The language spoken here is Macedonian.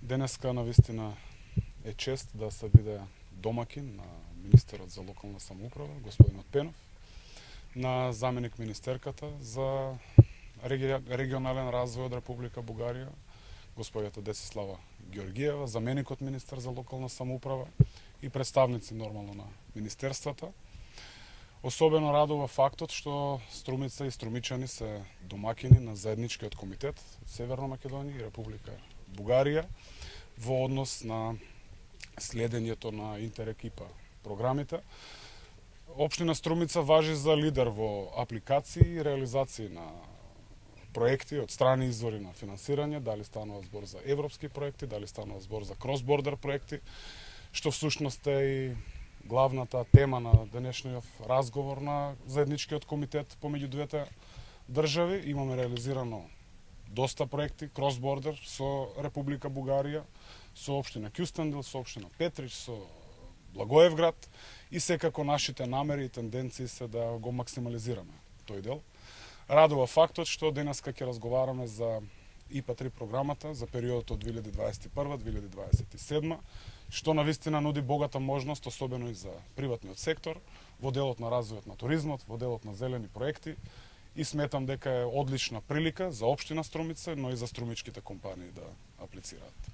Денеска навистина е чест да се биде домакин на министерот за локална самоуправа, господинот Пенов, на заменик министерката за регионален развој од Република Бугарија, господјата Десислава Георгиева, заменикот министер за локална самоуправа и представници нормално на министерствата. Особено радува фактот што Струмица и струмичани се домакини на заедничкиот комитет Северна Македонија и Република Бугарија во однос на следењето на Интерек ИПА програмите. Општина Струмица важи за лидер во апликации и реализации на проекти од страни извори на финансирање, дали станува збор за европски проекти, дали станува збор за крос-бордер проекти, што всушност е и главната тема на денешниот разговор на заедничкиот комитет помеѓу двете држави. Имаме реализирано доста проекти крос-бордер со Република Бугарија, со општина Кюстендил, со општина Петрич, со Благоевград и секако нашите намери и тенденции се да го максимализираме тој дел. Радува фактот што денеска ќе разговараме за ИПА-3 програмата за периодот од 2021-2027, што навистина нуди богата можност, особено и за приватниот сектор, во делот на развојот на туризмот, во делот на зелени проекти, и сметам дека е одлична прилика за општина Струмица, но и за струмичките компании да аплицираат.